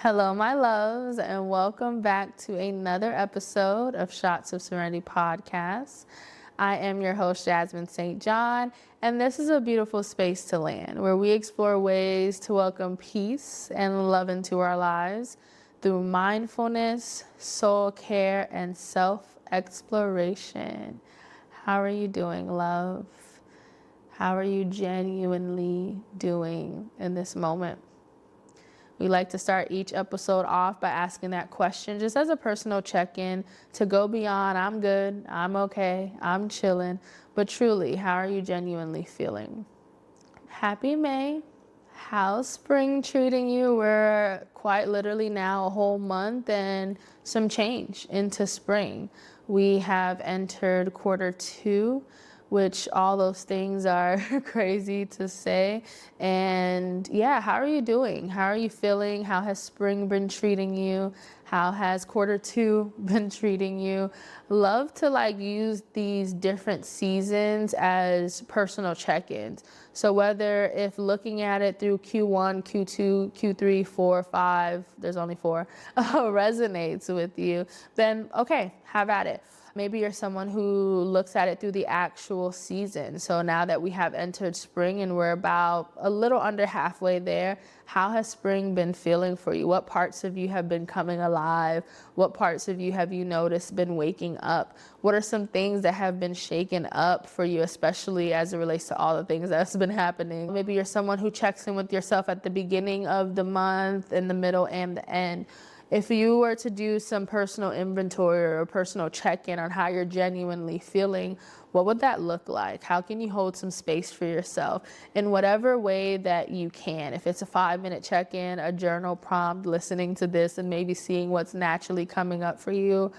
Hello, my loves, and welcome back to another episode of Shots of Serenity podcast. I am your host, Jasmine St. John, and this is a beautiful space to land where we explore ways to welcome peace and love into our lives through mindfulness, soul care, and self-exploration. How are you doing, love? How are you genuinely doing in this moment? We like to start each episode off by asking that question just as a personal check-in to go beyond I'm good, I'm okay, I'm chilling, but truly, how are you genuinely feeling? Happy May. How's spring treating you? We're quite literally now a whole month and some change into spring. We have entered quarter two, which all those things are crazy to say. And yeah, how are you doing? How are you feeling? How has spring been treating you? How has quarter two been treating you? Love to use these different seasons as personal check-ins. So whether if looking at it through Q1, Q2, Q3, 4, 5, there's only 4, resonates with you, then okay, have at it. Maybe you're someone who looks at it through the actual season. So now that we have entered spring and we're about a little under halfway there, how has spring been feeling for you? What parts of you have been coming alive? What parts of you have you noticed been waking up? What are some things that have been shaken up for you, especially as it relates to all the things that's been happening? Maybe you're someone who checks in with yourself at the beginning of the month, in the middle, and the end. If you were to do some personal inventory or a personal check-in on how you're genuinely feeling, what would that look like? How can you hold some space for yourself in whatever way that you can? If it's a 5-minute check-in, a journal prompt, listening to this and maybe seeing what's naturally coming up for you,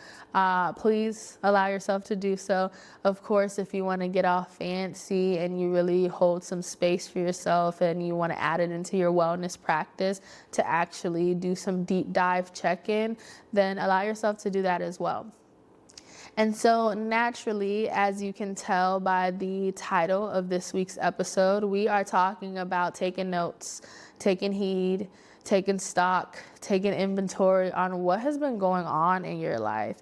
please allow yourself to do so. Of course, if you want to get all fancy and you really hold some space for yourself and you want to add it into your wellness practice to actually do some deep dive check-in, then allow yourself to do that as well. And so naturally, as you can tell by the title of this week's episode, we are talking about taking notes, taking heed, taking stock, taking inventory on what has been going on in your life.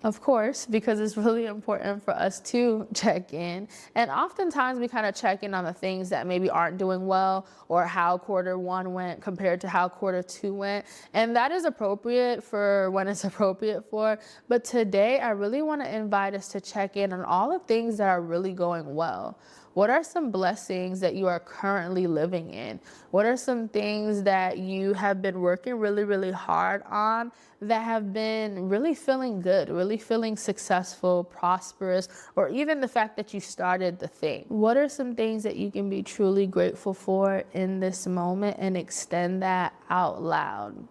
Of course, because it's really important for us to check in. And oftentimes we kind of check in on the things that maybe aren't doing well or how quarter one went compared to how quarter two went. And that is appropriate for when it's appropriate for. But today, I really want to invite us to check in on all the things that are really going well. What are some blessings that you are currently living in? What are some things that you have been working really, really hard on that have been really feeling good, really feeling successful, prosperous, or even the fact that you started the thing? What are some things that you can be truly grateful for in this moment and extend that out loud?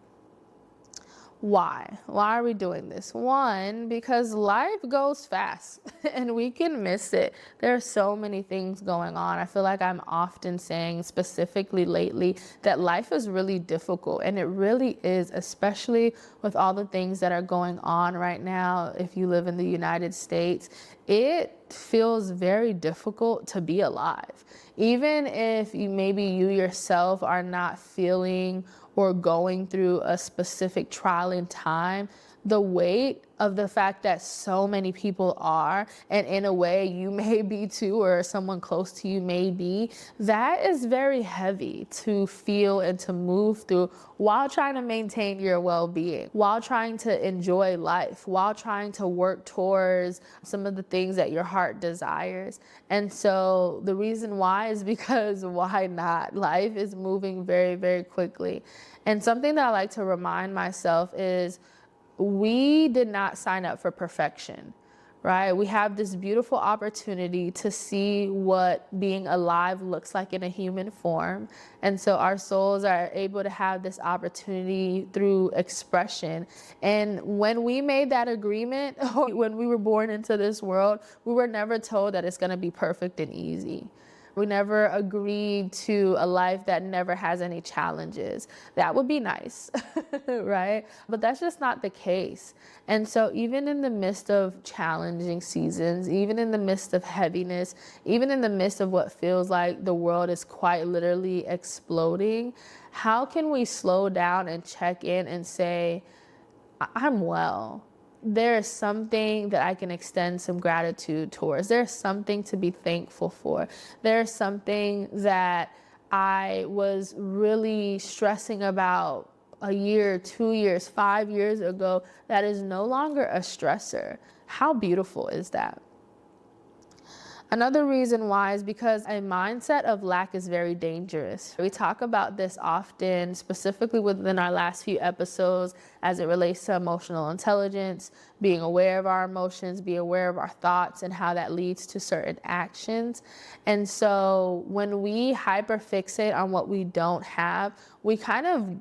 Why? Why are we doing this? One, because life goes fast and we can miss it. There are so many things going on. I feel like I'm often saying, specifically lately, that life is really difficult, and it really is, especially with all the things that are going on right now. If you live in the United States, it feels very difficult to be alive. Even if maybe you yourself are not feeling or going through a specific trial in time, the weight of the fact that so many people are, and in a way you may be too, or someone close to you may be, that is very heavy to feel and to move through while trying to maintain your well-being, while trying to enjoy life, while trying to work towards some of the things that your heart desires. And so the reason why is because why not? Life is moving very, very quickly. And something that I like to remind myself is we did not sign up for perfection, right? We have this beautiful opportunity to see what being alive looks like in a human form. And so our souls are able to have this opportunity through expression. And when we made that agreement, when we were born into this world, we were never told that it's going to be perfect and easy. We never agreed to a life that never has any challenges. That would be nice, right? But that's just not the case. And so even in the midst of challenging seasons, even in the midst of heaviness, even in the midst of what feels like the world is quite literally exploding, how can we slow down and check in and say, I'm well? There is something that I can extend some gratitude towards. There's something to be thankful for. There's something that I was really stressing about a year, 2 years, 5 years ago that is no longer a stressor. How beautiful is that? Another reason why is because a mindset of lack is very dangerous. We talk about this often, specifically within our last few episodes, as it relates to emotional intelligence, being aware of our emotions, be aware of our thoughts, and how that leads to certain actions. And so when we hyperfixate on what we don't have, we kind of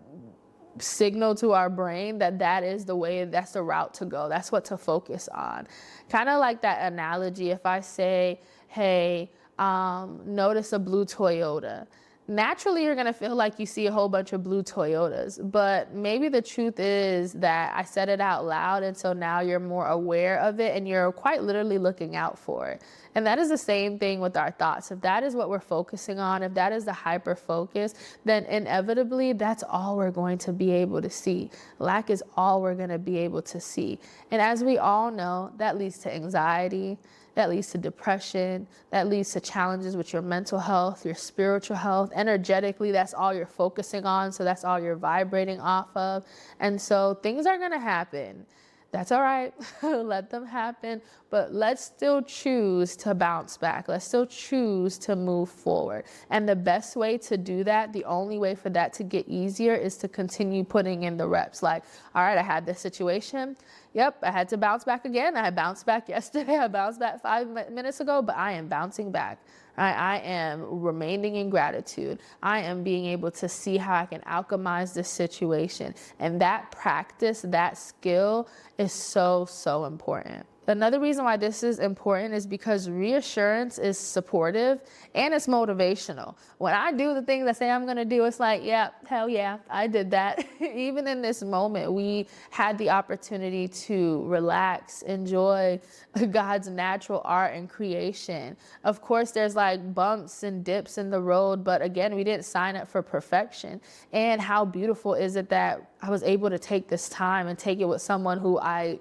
signal to our brain that that is the way, that's the route to go. That's what to focus on. Kind of like that analogy. If I say, hey, notice a blue Toyota. Naturally, you're going to feel like you see a whole bunch of blue Toyotas, but maybe the truth is that I said it out loud, and so now you're more aware of it and you're quite literally looking out for it. And that is the same thing with our thoughts. If that is what we're focusing on, if that is the hyper focus, then inevitably that's all we're going to be able to see. Lack is all we're going to be able to see. And as we all know, that leads to anxiety. That leads to depression. That leads to challenges with your mental health, your spiritual health. Energetically, that's all you're focusing on. So that's all you're vibrating off of. And so things are going to happen. That's all right. Let them happen. But let's still choose to bounce back. Let's still choose to move forward. And the best way to do that, the only way for that to get easier, is to continue putting in the reps. Like, all right, I had this situation. Yep, I had to bounce back again. I bounced back yesterday. I bounced back 5 minutes ago, but I am bouncing back. I am remaining in gratitude. I am being able to see how I can alchemize this situation. And that practice, that skill is so, so important. Another reason why this is important is because reassurance is supportive and it's motivational. When I do the things I say I'm going to do, it's like, yeah, hell yeah, I did that. Even in this moment, we had the opportunity to relax, enjoy God's natural art and creation. Of course, there's like bumps and dips in the road, but again, we didn't sign up for perfection. And how beautiful is it that I was able to take this time and take it with someone who I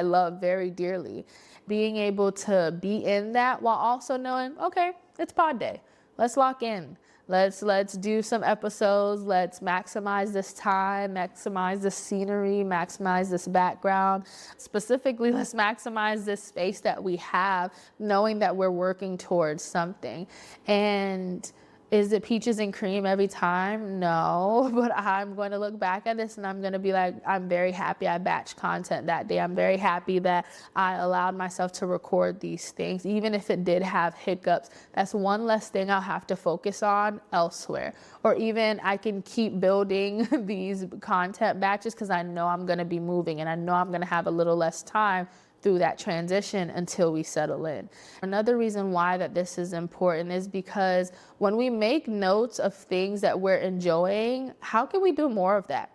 love very dearly. Being able to be in that while also knowing, okay, it's pod day. Let's lock in. Let's do some episodes. Let's maximize this time, maximize the scenery, maximize this background. Specifically, let's maximize this space that we have, knowing that we're working towards something. And is it peaches and cream every time? No, but I'm going to look back at this and I'm going to be like, I'm very happy I batched content that day. I'm very happy that I allowed myself to record these things. Even if it did have hiccups, that's one less thing I'll have to focus on elsewhere. Or even I can keep building these content batches because I know I'm going to be moving and I know I'm going to have a little less time through that transition until we settle in. Another reason why that this is important is because when we make notes of things that we're enjoying, how can we do more of that?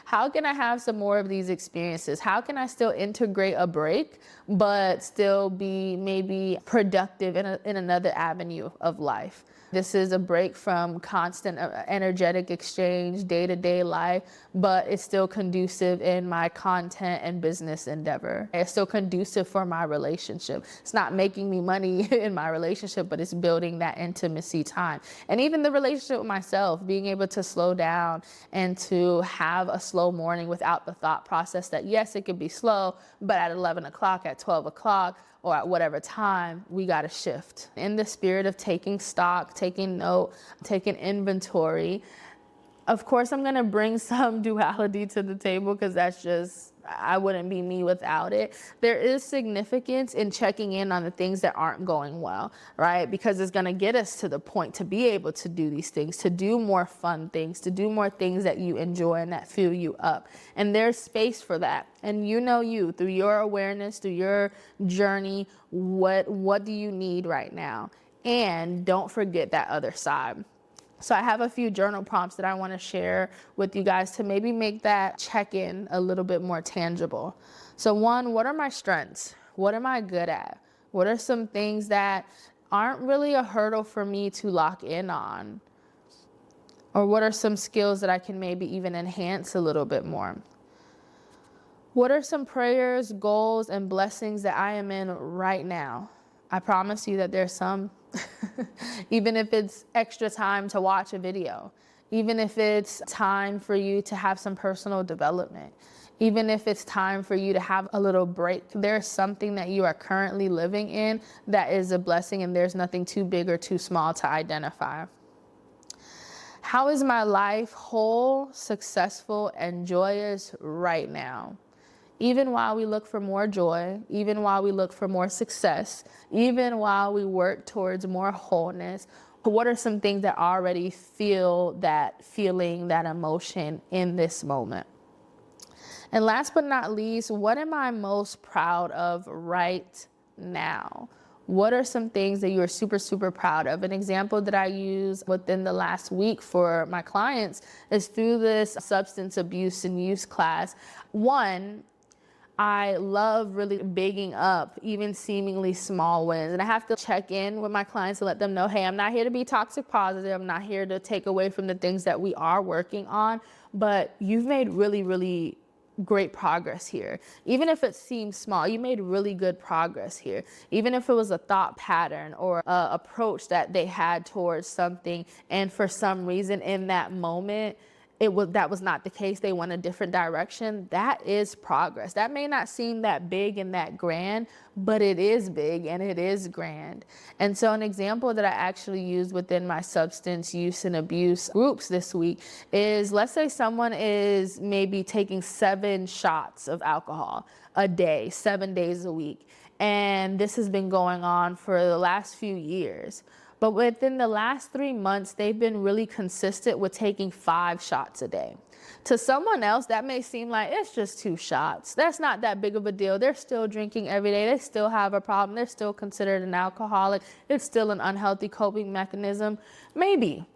How can I have some more of these experiences? How can I still integrate a break, but still be maybe productive in another avenue of life? This is a break from constant energetic exchange, day-to-day life, but it's still conducive in my content and business endeavor. It's still conducive for my relationship. It's not making me money in my relationship, but it's building that intimacy time. And even the relationship with myself, being able to slow down and to have a slow morning without the thought process that, yes, it could be slow, but at 11 o'clock, at 12 o'clock, or at whatever time, we got to shift. In the spirit of taking stock, taking note, taking inventory, of course, I'm going to bring some duality to the table because that's just, I wouldn't be me without it. There is significance in checking in on the things that aren't going well, right? Because it's going to get us to the point to be able to do these things, to do more fun things, to do more things that you enjoy and that fill you up. And there's space for that. And you through your awareness, through your journey, what do you need right now? And don't forget that other side. So I have a few journal prompts that I want to share with you guys to maybe make that check-in a little bit more tangible. So one, what are my strengths? What am I good at? What are some things that aren't really a hurdle for me to lock in on? Or what are some skills that I can maybe even enhance a little bit more? What are some prayers, goals, and blessings that I am in right now? I promise you that there's some, even if it's extra time to watch a video, even if it's time for you to have some personal development, even if it's time for you to have a little break, there's something that you are currently living in that is a blessing, and there's nothing too big or too small to identify. How is my life whole, successful, and joyous right now? Even while we look for more joy, even while we look for more success, even while we work towards more wholeness, what are some things that already feel that feeling, that emotion in this moment? And last but not least, what am I most proud of right now? What are some things that you are super, super proud of? An example that I use within the last week for my clients is through this substance abuse and use class. One, I love really bigging up even seemingly small wins. And I have to check in with my clients to let them know, hey, I'm not here to be toxic positive. I'm not here to take away from the things that we are working on, but you've made really, really great progress here. Even if it seems small, you made really good progress here. Even if it was a thought pattern or a approach that they had towards something, and for some reason in that moment, that was not the case, they went a different direction, that is progress. That may not seem that big and that grand, but it is big and it is grand. And so an example that I actually used within my substance use and abuse groups this week is, let's say someone is maybe taking 7 shots of alcohol a day, 7 days a week. And this has been going on for the last few years. But within the last 3 months, they've been really consistent with taking 5 shots a day. To someone else, that may seem like it's just 2 shots. That's not that big of a deal. They're still drinking every day. They still have a problem. They're still considered an alcoholic. It's still an unhealthy coping mechanism. Maybe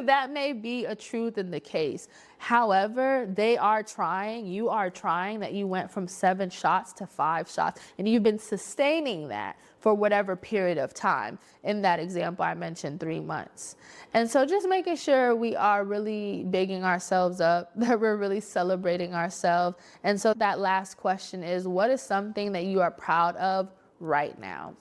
that may be a truth in the case. However, they are trying, you are trying, that you went from 7 shots to 5 shots, and you've been sustaining that for whatever period of time. In that example, I mentioned 3 months. And so just making sure we are really bigging ourselves up, that we're really celebrating ourselves. And so that last question is, what is something that you are proud of right now?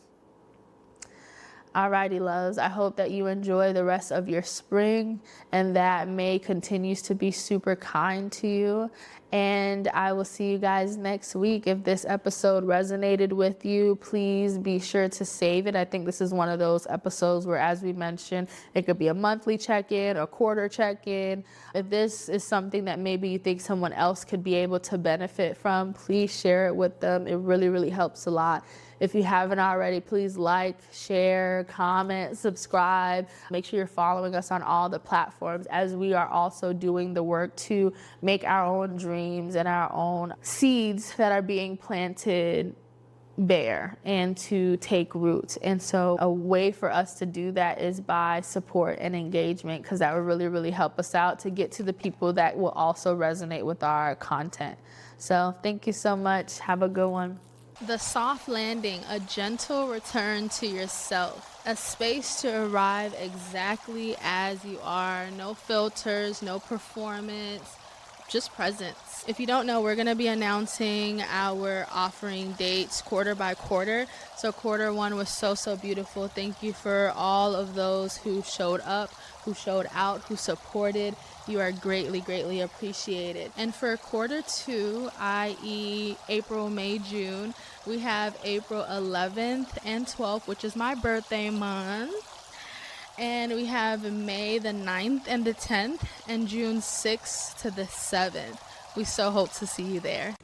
Alrighty, loves. I hope that you enjoy the rest of your spring and that May continues to be super kind to you. And I will see you guys next week. If this episode resonated with you, please be sure to save it. I think this is one of those episodes where, as we mentioned, it could be a monthly check-in or quarter check-in. If this is something that maybe you think someone else could be able to benefit from, please share it with them. It really, really helps a lot. If you haven't already, please like, share, comment, subscribe. Make sure you're following us on all the platforms, as we are also doing the work to make our own dreams and our own seeds that are being planted bear and to take root. And so a way for us to do that is by support and engagement, because that would really, really help us out to get to the people that will also resonate with our content. So thank you so much. Have a good one. The soft landing, a gentle return to yourself, a space to arrive exactly as you are. No filters, no performance, just presence. If you don't know, we're going to be announcing our offering dates quarter by quarter. So quarter 1 was so beautiful. Thank you for all of those who showed up, who showed out, who supported. You are greatly, greatly appreciated. And for quarter 2, i.e. April, May, June, we have April 11th and 12th, which is my birthday month. And we have May the 9th and the 10th, and June 6th to the 7th. We so hope to see you there.